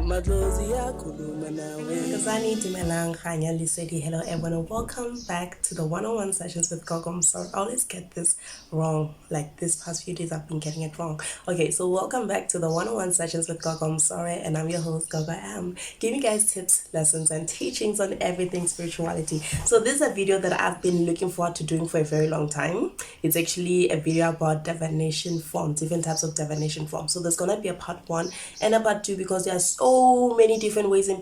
Hello everyone and welcome back to the one-on-one sessions with Gogo. I'm sorry, I always get this wrong. Like this past few days I've been getting it wrong. Okay, so welcome back to the one-on-one sessions with Gogo. I'm sorry, and I'm your host Gogo. I'm giving you guys tips, lessons, and teachings on everything spirituality. So this is a video that I've been looking forward to doing for a very long time. It's actually a video about divination forms, different types of divination forms. So there's gonna be a part 1 and a part 2 because there are so many different ways in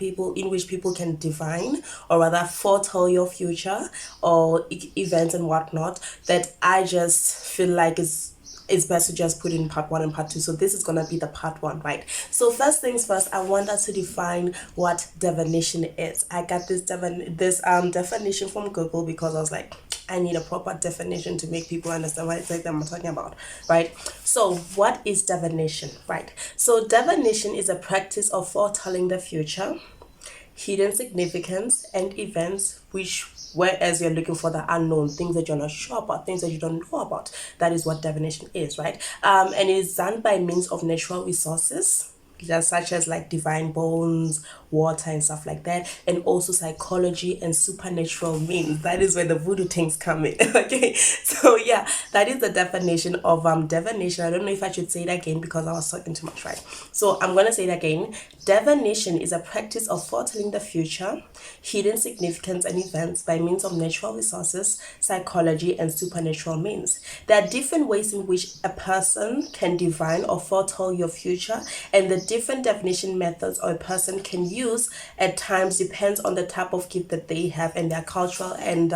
which people can divine or rather foretell your future or events and whatnot, that I just feel like it's best to just put in part 1 and part 2. So this is gonna be the part 1, right? So first things first, I want us to define what divination is. I got this definition from Google because I was like, I need a proper definition to make people understand what exactly I'm talking about, right? So what is divination, right? So divination is a practice of foretelling the future, hidden significance, and events which, whereas you're looking for the unknown, things that you're not sure about, things that you don't know about. That is what divination is, right? And it is done by means of natural resources, just such as like divine bones, water, and stuff like that, and also psychology and supernatural means. That is where the voodoo things come in. Okay, so yeah, that is the definition of divination. I don't know if I should say it again because I was talking too much, right? So I'm gonna say it again. Divination is a practice of foretelling the future, hidden significance, and events by means of natural resources, psychology, and supernatural means. There are different ways in which a person can divine or foretell your future, and the different definition methods or a person can use at times depends on the type of gift that they have and their cultural and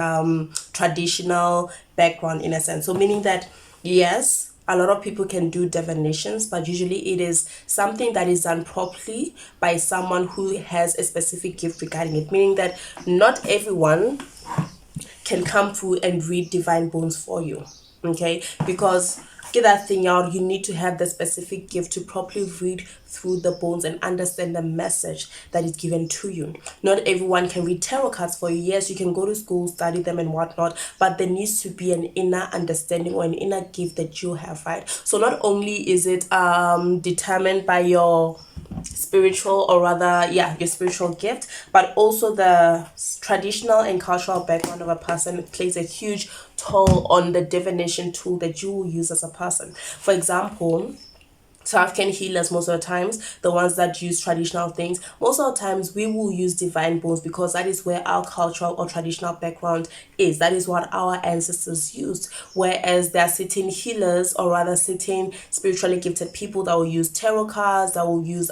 traditional background, in a sense. So meaning that yes, a lot of people can do divinations, but usually it is something that is done properly by someone who has a specific gift regarding it, meaning that not everyone can come through and read divine bones for you, okay? Because get that thing out, you need to have the specific gift to properly read through the bones and understand the message that is given to you. Not everyone can read tarot cards for you. Yes, you can go to school, study them and whatnot, but there needs to be an inner understanding or an inner gift that you have, right? So not only is it determined by your spiritual, or rather your spiritual gift, but also the traditional and cultural background of a person plays a huge toll on the divination tool that you will use as a person. For example, African healers, most of the times, the ones that use traditional things, most of the times we will use divine bones because that is where our cultural or traditional background is. That is what our ancestors used. Whereas there are certain healers, or rather certain spiritually gifted people that will use tarot cards, that will use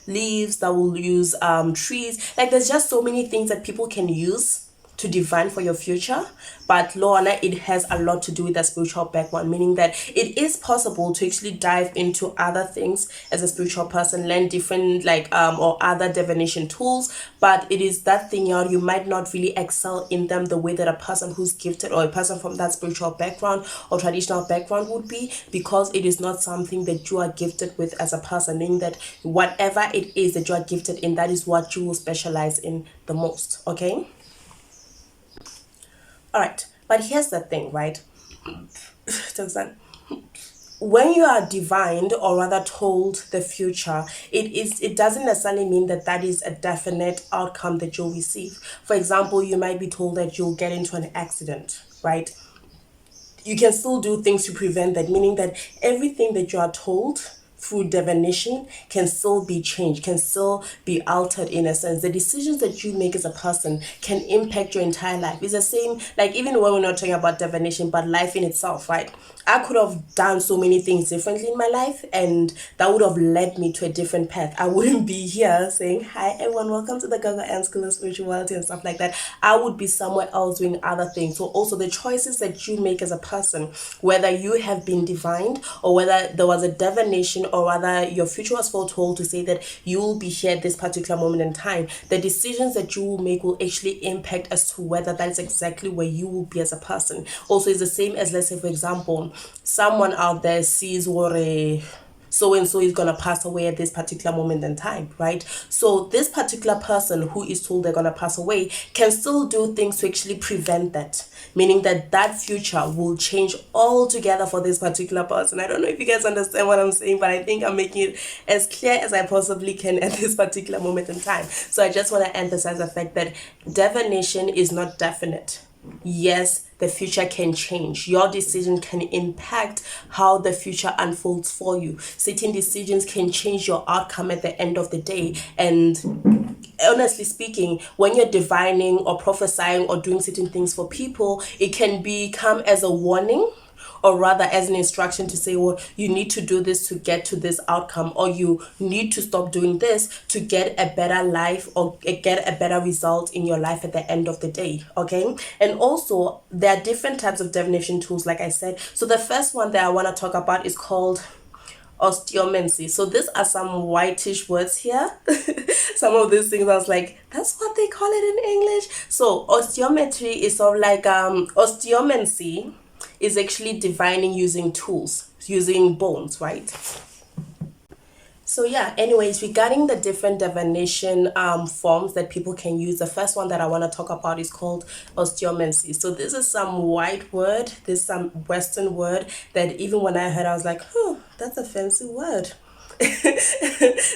leaves, that will use trees. Like there's just so many things that people can use to divine for your future, but Loana, it has a lot to do with the spiritual background, meaning that it is possible to actually dive into other things as a spiritual person, learn different or other divination tools, but it is that thing you might not really excel in them the way that a person who's gifted or a person from that spiritual background or traditional background would be, because it is not something that you are gifted with as a person, meaning that whatever it is that you are gifted in, that is what you will specialize in the most. Okay, all right, but here's the thing, right? When you are divined, or rather told the future, it doesn't necessarily mean that that is a definite outcome that you'll receive. For example, you might be told that you'll get into an accident, right? You can still do things to prevent that, meaning that everything that you are told through divination can still be changed, can still be altered, in a sense. The decisions that you make as a person can impact your entire life. It's the same, like even when we're not talking about divination, but life in itself, right? I could have done so many things differently in my life, and that would have led me to a different path. I wouldn't be here saying, hi everyone, welcome to the Gaga and School of Spirituality and stuff like that. I would be somewhere else doing other things. So also the choices that you make as a person, whether you have been divined or whether there was a divination, or rather your future was foretold to say that you will be here at this particular moment in time, the decisions that you will make will actually impact as to whether that is exactly where you will be as a person. Also, it's the same as, let's say for example, someone out there sees what so and so is going to pass away at this particular moment in time, right? So this particular person who is told they're going to pass away can still do things to actually prevent that, meaning that that future will change altogether for this particular person. I don't know if you guys understand what I'm saying, but I think I'm making it as clear as I possibly can at this particular moment in time. So I just want to emphasize the fact that divination is not definite. Yes, the future can change. Your decision can impact how the future unfolds for you. Certain decisions can change your outcome at the end of the day. And honestly speaking, when you're divining or prophesying or doing certain things for people, it can become as a warning, or rather as an instruction to say, well, you need to do this to get to this outcome, or you need to stop doing this to get a better life or get a better result in your life at the end of the day. Okay. And also there are different types of divination tools, like I said. So the first one that I want to talk about is called osteomancy. So these are some whitish words here. Some of these things I was like, that's what they call it in English. So osteometry is sort of like osteomancy is actually divining using tools, using bones, right? So yeah, anyways, regarding the different divination forms that people can use, the first one that I want to talk about is called osteomancy. So this is some white word, this is some Western word that even when I heard, I was like, oh, that's a fancy word.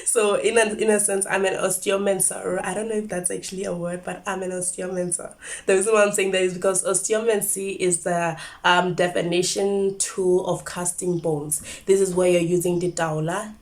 So in a sense, I'm an osteomancer. I don't know if that's actually a word, but I'm an osteomancer. The reason why I'm saying that is because osteomancy is the divination tool of casting bones. This is where you're using the Ditsela,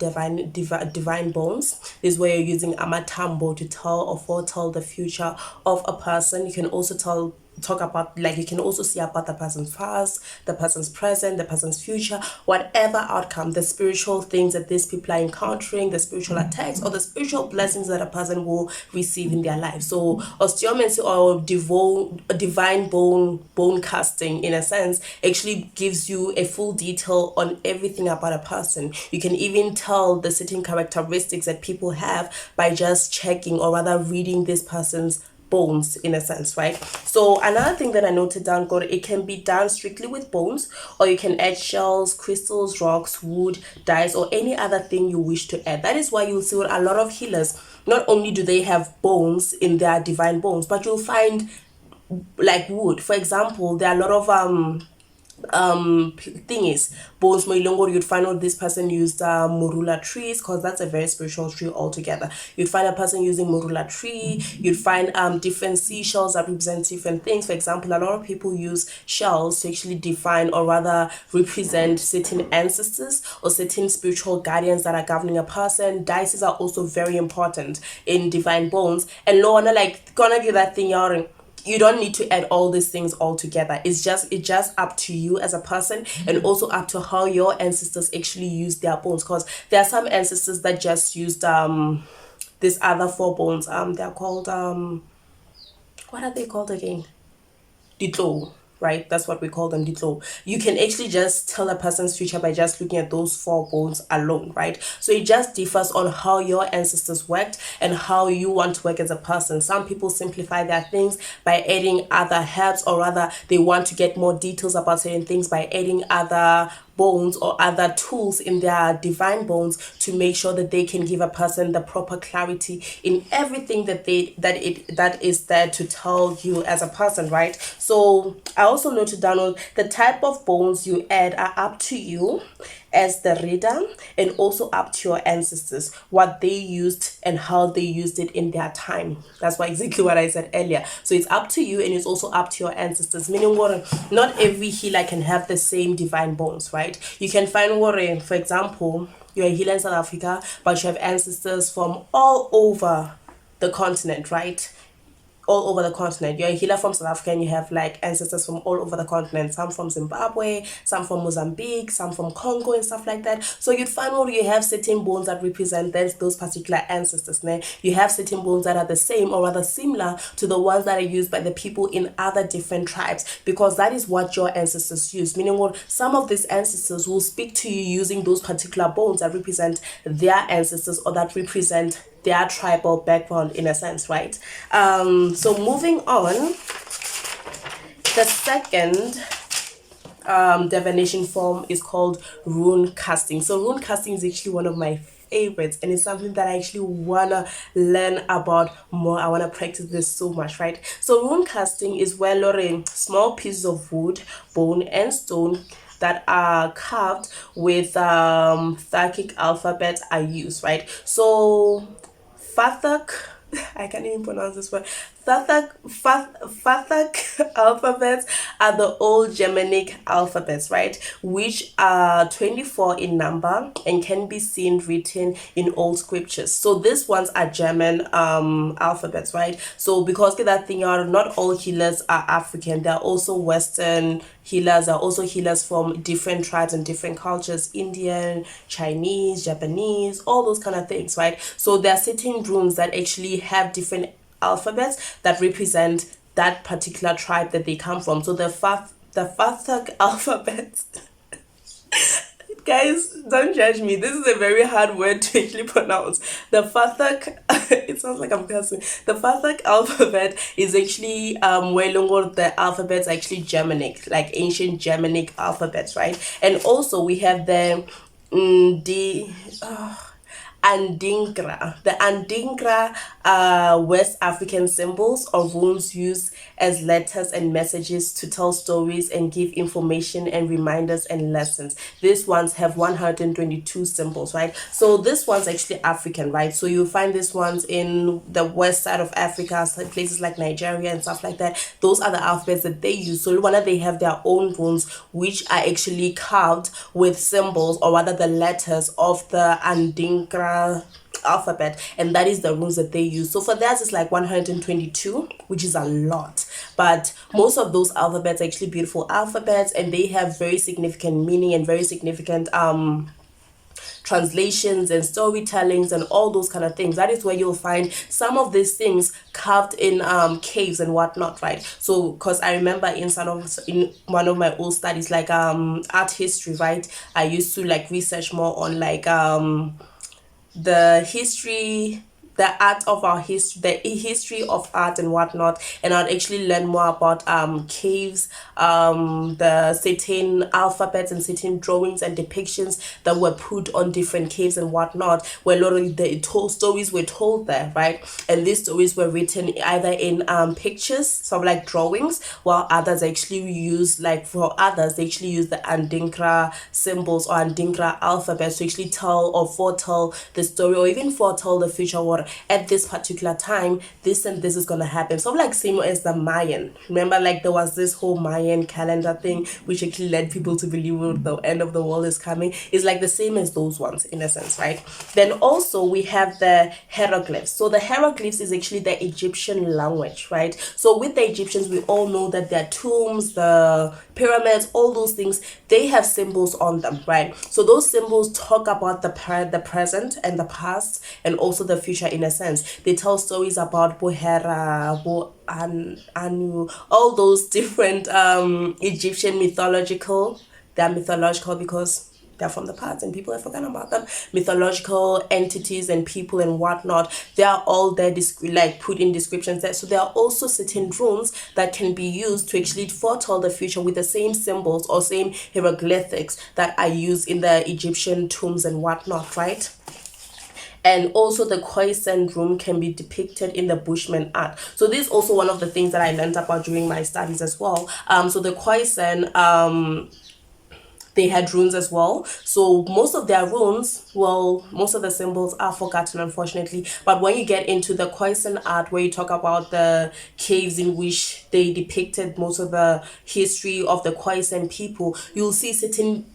divine bones. This is where you're using amatambo to tell or foretell the future of a person. You can also talk about, like, you can also see about the person's past, the person's present, the person's future, whatever outcome, the spiritual things that these people are encountering, the spiritual attacks or the spiritual blessings that a person will receive in their life. So osteomancy or divine bone casting, in a sense, actually gives you a full detail on everything about a person. You can even tell the certain characteristics that people have by just checking or rather reading this person's bones, in a sense, right? So another thing that I noted down, it can be done strictly with bones, or you can add shells, crystals, rocks, wood, dyes, or any other thing you wish to add. That is why you'll see with a lot of healers, not only do they have bones in their divine bones, but you'll find like wood. For example, there are a lot of thing is bones moilongo. You'd find out this person used morula trees, because that's a very spiritual tree altogether. You'd find a person using morula tree. You'd find different seashells that represent different things. For example, a lot of people use shells to actually define or rather represent certain ancestors or certain spiritual guardians that are governing a person. Dices are also very important in divine bones, and Lorna, like, gonna give that thing out. You don't need to add all these things all together. It's just up to you as a person, and also up to how your ancestors actually use their bones, because there are some ancestors that just used these other four bones. They're called what are they called again? Ditlo, right? That's what we call them, ditlo. You can actually just tell a person's future by just looking at those four bones alone, right? So it just differs on how your ancestors worked and how you want to work as a person. Some people simplify their things by adding other herbs, or rather they want to get more details about certain things by adding other bones or other tools in their divine bones to make sure that they can give a person the proper clarity in everything that is there to tell you as a person, right? So I also noted down the type of bones you add are up to you as the reader, and also up to your ancestors, what they used and how they used it in their time. That's why exactly what I said earlier. So it's up to you, and it's also up to your ancestors, meaning what, not every healer can have the same divine bones, right? You can find what, for example, you're a healer in South Africa, but you have ancestors from all over the continent, right? All over the continent. You're a healer from South Africa and you have like ancestors from all over the continent. Some from Zimbabwe, some from Mozambique, some from Congo and stuff like that. So you'd find where you have certain bones that represent those particular ancestors. You have certain bones that are the same or rather similar to the ones that are used by the people in other different tribes, because that is what your ancestors use. Meaning what, some of these ancestors will speak to you using those particular bones that represent their ancestors or that represent their tribal background, in a sense, right? So moving on, the second divination form is called rune casting. So rune casting is actually one of my favorites, and it's something that I actually wanna learn about more. I wanna practice this so much, right? So rune casting is where Lorraine small pieces of wood, bone, and stone that are carved with Thakik alphabet are used, right? So Fathak, I can't even pronounce this word. Fathak alphabets are the old Germanic alphabets, right? Which are 24 in number and can be seen written in old scriptures. So these ones are German alphabets, right? So because that thing are not all healers are African, there are also Western healers, are also healers from different tribes and different cultures, Indian, Chinese, Japanese, all those kind of things, right? So there are certain runes that actually have different alphabets that represent that particular tribe that they come from. So the Fathak alphabet, guys, don't judge me. This is a very hard word to actually pronounce. The Fathak, it sounds like I'm cursing. The Fathak alphabet is actually where the alphabets are actually Germanic, like ancient Germanic alphabets, right? And also we have the Andingra. The Andingra are West African symbols or runes used as letters and messages to tell stories and give information and reminders and lessons. These ones have 122 symbols, right? So this one's actually African, right? So you'll find these ones in the west side of Africa, places like Nigeria and stuff like that. Those are the alphabets that they use. So whether they have their own runes, which are actually carved with symbols or rather the letters of the Andingra alphabet, and that is the runes that they use. So for that it's like 122, which is a lot, but most of those alphabets are actually beautiful alphabets, and they have very significant meaning and very significant translations and storytellings and all those kind of things. That is where you'll find some of these things carved in caves and whatnot, right? So because I remember in one of my old studies, like art history, right, I used to like research more on like the history, the art of our history, the history of art and whatnot, and I'd actually learn more about caves, the certain alphabets and certain drawings and depictions that were put on different caves and whatnot, where a lot of the stories were told there, right? And these stories were written either in pictures, sort of like drawings, while others actually use, like for others they actually use the Andingra symbols or Andingra alphabets to actually tell or foretell the story, or even foretell the future, what at this particular time this and this is gonna happen. So like same as the Mayan, remember, like there was this whole Mayan calendar thing which actually led people to believe the end of the world is coming. It's like the same as those ones in a sense, right? Then also we have the hieroglyphs. So the hieroglyphs is actually the Egyptian language, right? So with the Egyptians, we all know that their tombs, the pyramids, all those things, they have symbols on them, right? So those symbols talk about the present and the past and also the future in a sense. They tell stories about Bohera, Anu, all those different Egyptian they're mythological because they're from the past and people have forgotten about them. Mythological entities and people and whatnot, they are all there like put in descriptions there. So there are also certain runes that can be used to actually foretell the future with the same symbols or same hieroglyphics that are used in the Egyptian tombs and whatnot, right? And also the Khoisan rune can be depicted in the Bushman art. So this is also one of the things that I learned about during my studies as well. So the Khoisan, they had runes as well. So most of their runes, well, most of the symbols are forgotten, unfortunately. But when you get into the Khoisan art, where you talk about the caves in which they depicted most of the history of the Khoisan people, you'll see certain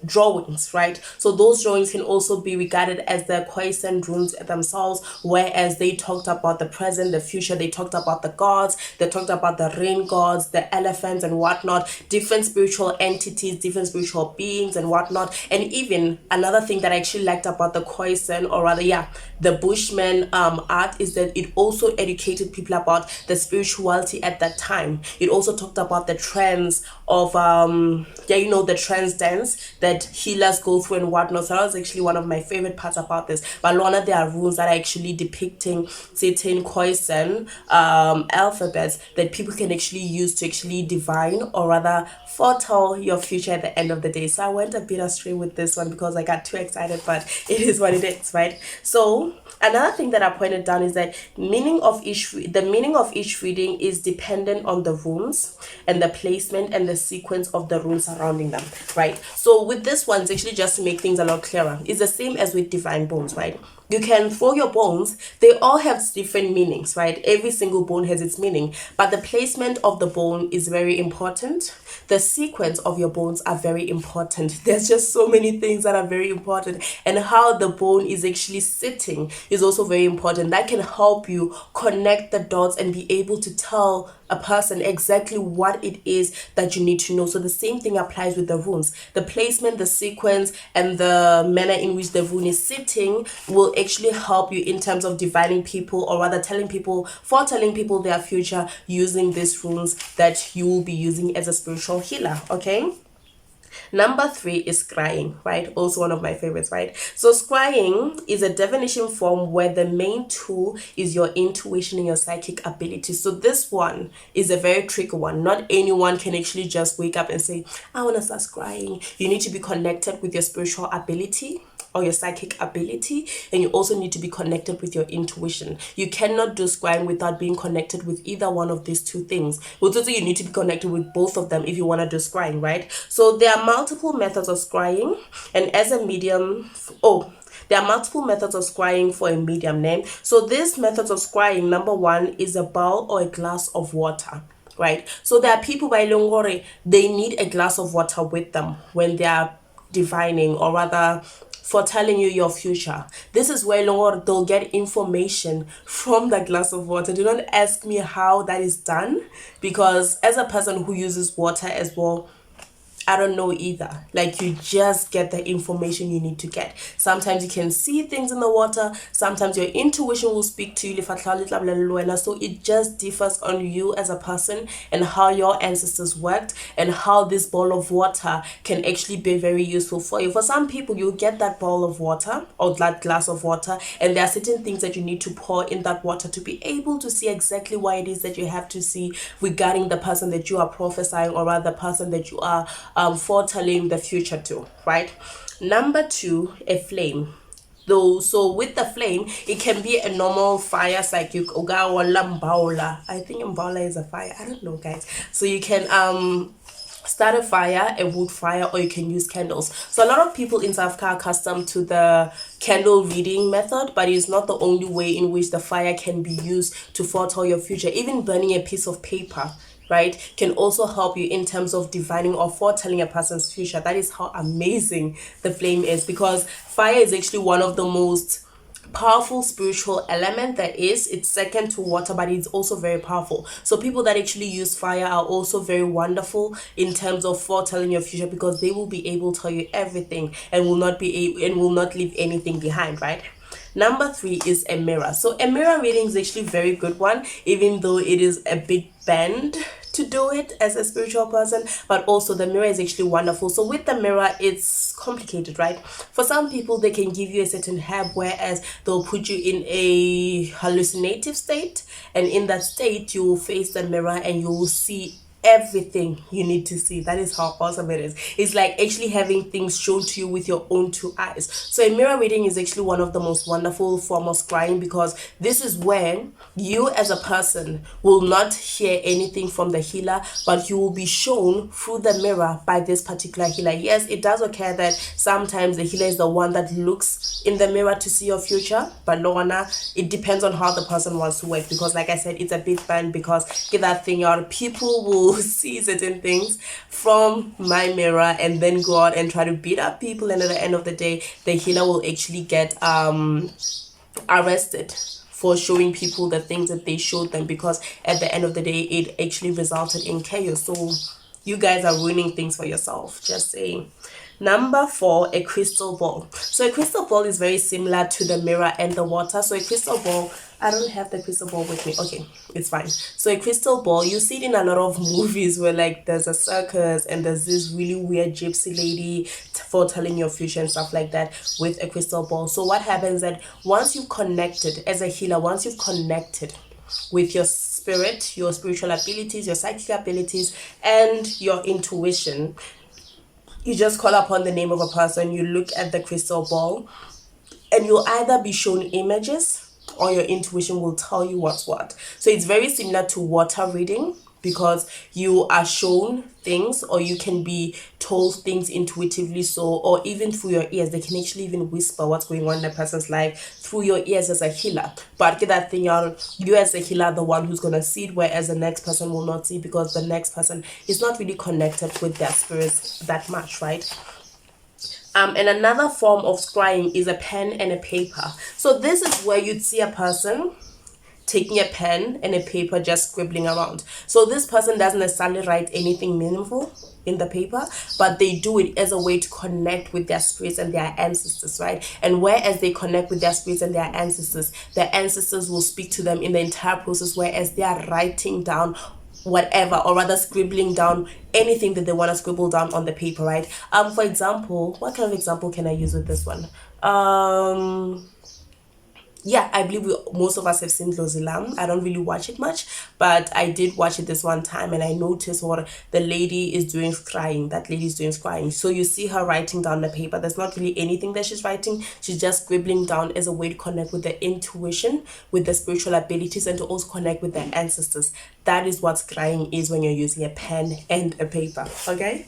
drawings, right? So those drawings can also be regarded as the Khoisan runes themselves, whereas they talked about the present, the future, they talked about the gods, they talked about the rain gods, the elephants and whatnot, different spiritual entities, different spiritual beings and whatnot. And even another thing that I actually liked about the Khoisan, or rather, yeah, the Bushman art, is that it also educated people about the spirituality at that time. It also talked about the trends of the trance dance, that healers go through and whatnot. So that was actually one of my favorite parts about this. But Lorna, there are runes that are actually depicting certain Khoisan alphabets that people can actually use to actually divine, or rather foretell your future at the end of the day. So I went a bit astray with this one because I got too excited, but it is what it is, right? So another thing that I pointed down is that the meaning of each reading is dependent on the runes and the placement and the sequence of the runes surrounding them, right? So with this one, it's actually just to make things a lot clearer. It's the same as with divine bones, right? You can throw your bones, they all have different meanings, right? Every single bone has its meaning, but the placement of the bone is very important. The sequence of your bones are very important. There's just so many things that are very important, and how the bone is actually sitting is also very important. That can help you connect the dots and be able to tell a person exactly what it is that you need to know. So the same thing applies with the runes. The placement, the sequence, and the manner in which the rune is sitting will actually help you in terms of divining people, or rather foretelling people their future using these runes that you will be using as a spiritual healer. Okay. Number 3 is scrying, right? Also one of my favorites, right? So scrying is a divination form where the main tool is your intuition and your psychic ability. So this one is a very tricky one. Not anyone can actually just wake up and say, I want to start scrying. You need to be connected with your spiritual ability or your psychic ability, and you also need to be connected with your intuition. You cannot do scrying without being connected with either one of these two things. Which also you need to be connected with both of them if you want to do scrying, right? So there are multiple methods of scrying, and as a medium, there are multiple methods of scrying for a medium name. So these methods of scrying, number 1 is a bowl or a glass of water. Right? So there are people by Longore, they need a glass of water with them when they are divining, or rather foretelling you your future. This is where they'll get information from the glass of water. Do not ask me how that is done, because as a person who uses water as well, I don't know either. Like, you just get the information you need to get. Sometimes you can see things in the water. Sometimes your intuition will speak to you. So it just differs on you as a person and how your ancestors worked, and how this bowl of water can actually be very useful for you. For some people, you'll get that bowl of water or that glass of water, and there are certain things that you need to pour in that water to be able to see exactly what it is that you have to see regarding the person that you are prophesying, or rather the person that you are foretelling the future to, right? Number 2, a flame. So with the flame, it can be a normal fire, like you I think mbaula is a fire. I don't know, guys. So you can start a fire, a wood fire, or you can use candles. So a lot of people in South Africa are accustomed to the candle reading method, but it's not the only way in which the fire can be used to foretell your future. Even burning a piece of paper, right, can also help you in terms of divining or foretelling a person's future. That is how amazing the flame is, because fire is actually one of the most powerful spiritual element there is. It's second to water, but it's also very powerful. So people that actually use fire are also very wonderful in terms of foretelling your future, because they will be able to tell you everything and will not leave anything behind, right? Number 3 is a mirror. So a mirror reading is actually a very good one, even though it is a bit banned to do it as a spiritual person, but also the mirror is actually wonderful. So with the mirror, it's complicated, right? For some people, they can give you a certain herb, whereas they'll put you in a hallucinative state, and in that state you will face the mirror and you will see everything you need to see. That is how awesome it is. It's like actually having things shown to you with your own 2 eyes. So a mirror reading is actually one of the most wonderful form of scrying, because this is when you as a person will not hear anything from the healer, but you will be shown through the mirror by this particular healer. Yes, it does occur that sometimes the healer is the one that looks in the mirror to see your future, but it depends on how the person wants to work, because like I said, it's a bit banned, because get that thing out, people will see certain things from my mirror and then go out and try to beat up people, and at the end of the day, the healer will actually get arrested for showing people the things that they showed them, because at the end of the day, it actually resulted in chaos. So you guys are ruining things for yourself, just saying. Number 4, a crystal ball. So a crystal ball is very similar to the mirror and the water. So a crystal ball, I don't have the crystal ball with me. Okay, it's fine. So a crystal ball, you see it in a lot of movies where like there's a circus and there's this really weird gypsy lady foretelling your future and stuff like that with a crystal ball. So what happens that once you've connected as a healer, once you've connected with your spirit, your spiritual abilities, your psychic abilities, and your intuition, you just call upon the name of a person, you look at the crystal ball, and you'll either be shown images or your intuition will tell you what's what. So it's very similar to water reading, because you are shown things or you can be told things intuitively, so, or even through your ears. They can actually even whisper what's going on in a person's life through your ears as a healer. But get that thing, you as a healer are the one who's gonna see it, whereas the next person will not see, because the next person is not really connected with their spirits that much, right? And another form of scrying is a pen and a paper. So this is where you'd see a person taking a pen and a paper just scribbling around. So this person doesn't necessarily write anything meaningful in the paper, but they do it as a way to connect with their spirits and their ancestors, right? And whereas they connect with their spirits and their ancestors will speak to them in the entire process, whereas they are writing down whatever, or rather scribbling down anything that they want to scribble down on the paper, right? For example, what kind of example can I use with this one? Yeah, I believe most of us have seen Ditsela. I don't really watch it much, but I did watch it this one time, and I noticed what the lady is doing, scrying. That lady is doing scrying. So you see her writing down the paper. There's not really anything that she's writing. She's just scribbling down as a way to connect with the intuition, with the spiritual abilities, and to also connect with their ancestors. That is what scrying is when you're using a pen and a paper, okay?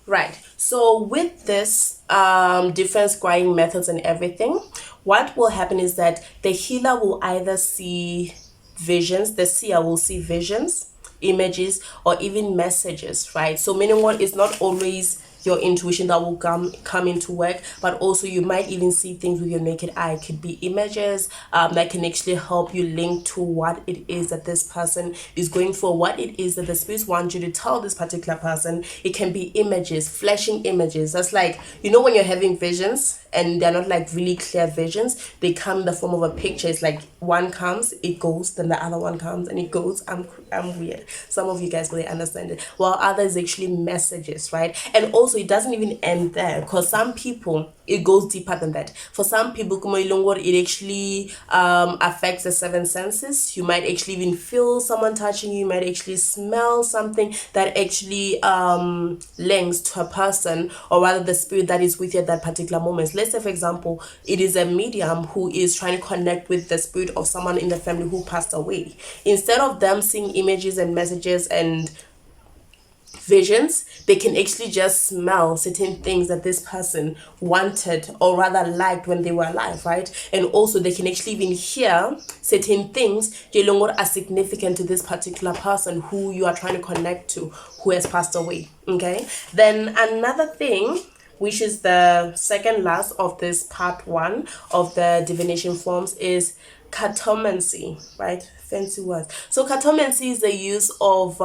Right, so with this different scrying methods and everything, what will happen is that the healer will either see visions, the seer will see visions, images, or even messages, right? So meaning what, is not always your intuition that will come into work, but also you might even see things with your naked eye. It could be images that can actually help you link to what it is that this person is going for, what it is that the spirits want you to tell this particular person. It can be images, flashing images. That's like, you know, when you're having visions and they're not like really clear visions, they come in the form of a picture. It's like one comes, it goes, then the other one comes and it goes. I'm weird. Some of you guys really understand it, while others actually messages, right? And also it doesn't even end there, because some people, it goes deeper than that. For some people, it actually affects the 7 senses. You might actually even feel someone touching you. You might actually smell something that actually links to a person, or rather the spirit that is with you at that particular moment. Let's say, for example, it is a medium who is trying to connect with the spirit of someone in the family who passed away. Instead of them seeing images and messages and visions, they can actually just smell certain things that this person wanted, or rather liked when they were alive, right? And also they can actually even hear certain things that are significant to this particular person who you are trying to connect to, who has passed away, okay? Then another thing, which is the second last of this part 1 of the divination forms, is cartomancy, right? Fancy words. So cartomancy is the use of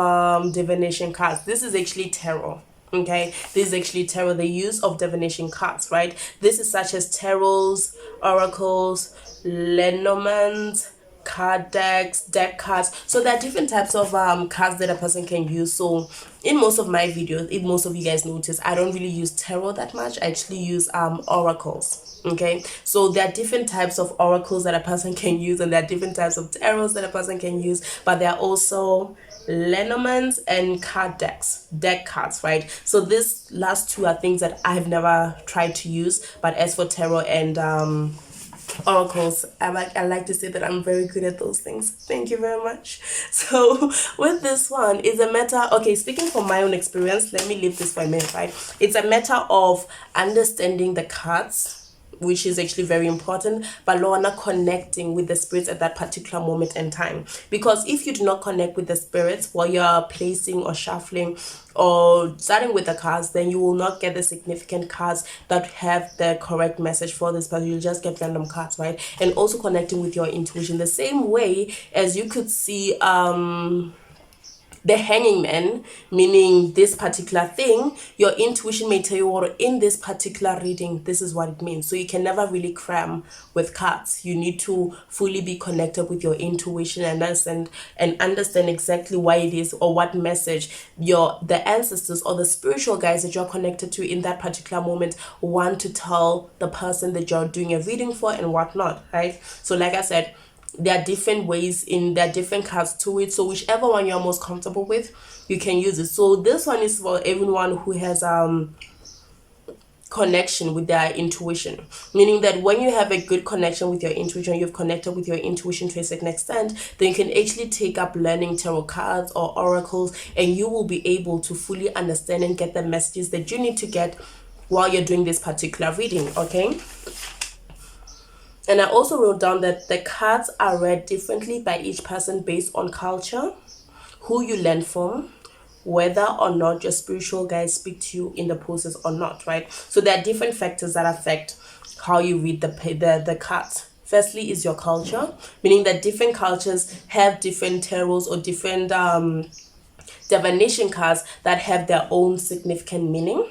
divination cards. This is actually tarot. Okay, this is actually tarot, the use of divination cards, right? This is such as tarots, oracles, lenormands, card decks, deck cards. So there are different types of cards that a person can use. So in most of my videos, if most of you guys notice, I don't really use tarot that much. I actually use oracles. Okay, so there are different types of oracles that a person can use, and there are different types of tarots that a person can use, but there are also lenormands and card decks, deck cards, right? So these last two are things that I've never tried to use, but as for tarot and oracles, I like to say that I'm very good at those things. Thank you very much. So with this one, it's a matter, okay, speaking from my own experience, let me leave this for a minute, right? It's a matter of understanding the cards, which is actually very important, but Lorna connecting with the spirits at that particular moment in time. Because if you do not connect with the spirits while you're placing or shuffling or starting with the cards, then you will not get the significant cards that have the correct message for this person. You'll just get random cards, right? And also connecting with your intuition, the same way as you could see the hanging man, meaning this particular thing, your intuition may tell you, or in this particular reading, this is what it means. So you can never really cram with cards. You need to fully be connected with your intuition and understand exactly why it is, or what message the ancestors or the spiritual guides that you're connected to in that particular moment want to tell the person that you're doing a reading for and whatnot, right? So like I said, there are different ways there are different cards to it, so whichever one you're most comfortable with, you can use it. So this one is for everyone who has connection with their intuition, meaning that when you have a good connection with your intuition, you've connected with your intuition to a certain extent, then you can actually take up learning tarot cards or oracles, and you will be able to fully understand and get the messages that you need to get while you're doing this particular reading. Okay, and I also wrote down that the cards are read differently by each person based on culture, who you learn from, whether or not your spiritual guides speak to you in the process or not, right? So there are different factors that affect how you read the cards. Firstly is your culture, meaning that different cultures have different tarots or different divination cards that have their own significant meaning.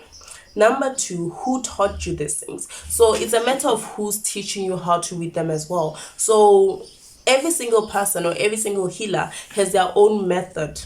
Number two, who taught you these things? So it's a matter of who's teaching you how to read them as well. So every single person or every single healer has their own method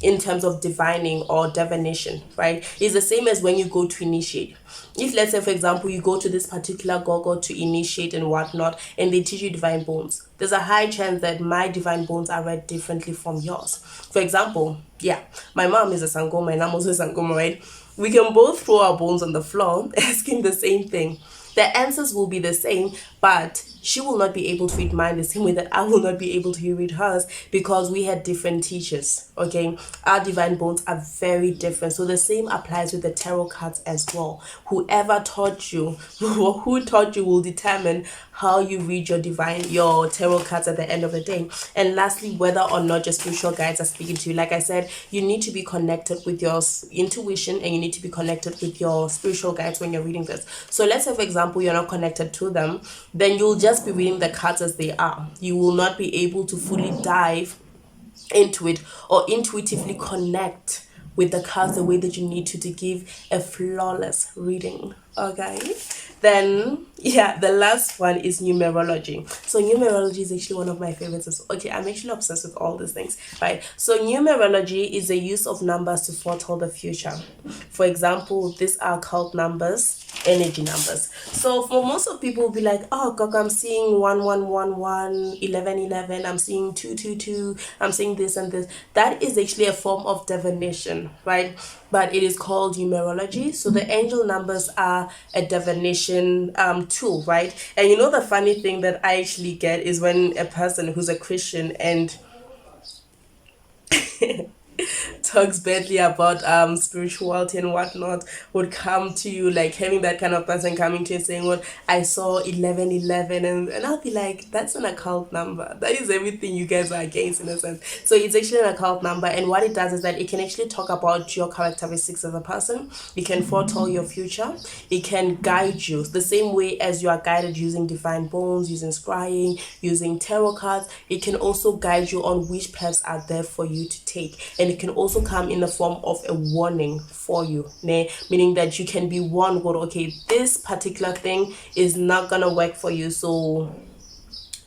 in terms of divining or divination, right? It's the same as when you go to initiate. If, let's say, for example, you go to this particular gogo to initiate and whatnot, and they teach you divine bones, there's a high chance that my divine bones are read differently from yours. For example, yeah, my mom is a sangoma and I'm also a sangoma, right? We can both throw our bones on the floor asking the same thing. The answers will be the same, but she will not be able to read mine the same way that I will not be able to read hers, because we had different teachers, okay? Our divine bones are very different. So the same applies with the tarot cards as well. Whoever taught you, who taught you will determine how you read your tarot cards at the end of the day. And lastly, whether or not your spiritual guides are speaking to you. Like I said, you need to be connected with your intuition, and you need to be connected with your spiritual guides when you're reading this. So let's say, for example, you're not connected to them, then you'll just be reading the cards as they are. You will not be able to fully dive into it or intuitively connect with the cards the way that you need to give a flawless reading. Okay, then yeah, the last one is numerology. So numerology is actually one of my favorites. Okay, I'm actually obsessed with all these things, right? So numerology is the use of numbers to foretell the future. For example, these are occult numbers, energy numbers. So for most of people will be like, oh god, I'm seeing 1111, 1111, I'm seeing 222, I'm seeing this and this. That is actually a form of divination, right? But it is called numerology. So the angel numbers are a divination tool, right? And you know, the funny thing that I actually get is when a person who's a Christian and talks badly about spirituality and whatnot would come to you, like having that kind of person coming to you saying, well, I saw 1111, and I'll be like, that's an occult number. That is everything you guys are against, in a sense. So it's actually an occult number, and what it does is that it can actually talk about your characteristics as a person. It can foretell your future. It can guide you the same way as you are guided using divine bones, using scrying, using tarot cards. It can also guide you on which paths are there for you to take, and it can also come in the form of a warning for you, meaning that you can be warned, well, okay, this particular thing is not gonna work for you, so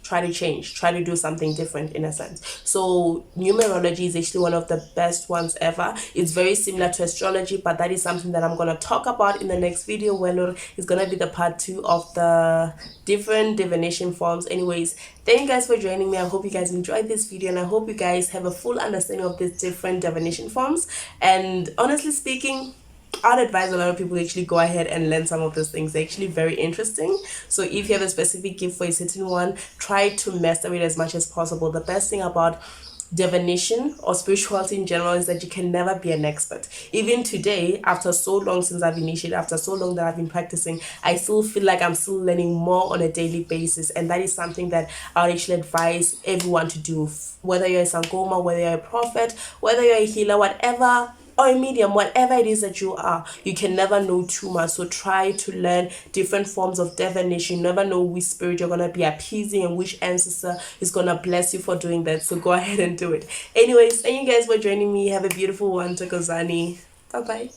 try to change, try to do something different, in a sense. So numerology is actually one of the best ones ever. It's very similar to astrology, but that is something that I'm going to talk about in the next video, where it's going to be the part 2 of the different divination forms. Anyways, thank you guys for joining me. I hope you guys enjoyed this video, and I hope you guys have a full understanding of these different divination forms. And honestly speaking, I'd advise a lot of people to actually go ahead and learn some of those things. They're actually very interesting. So if you have a specific gift for a certain one, try to master it as much as possible. The best thing about divination or spirituality in general is that you can never be an expert. Even today, after so long since I've initiated, after so long that I've been practicing, I still feel like I'm still learning more on a daily basis, and that is something that I would actually advise everyone to do. Whether you're a sangoma, whether you're a prophet, whether you're a healer, whatever or a medium, whatever it is that you are, you can never know too much. So try to learn different forms of divination. You never know which spirit you're gonna be appeasing and which ancestor is gonna bless you for doing that. So go ahead and do it. Anyways, thank you guys for joining me. Have a beautiful one. Tokozani. Bye bye.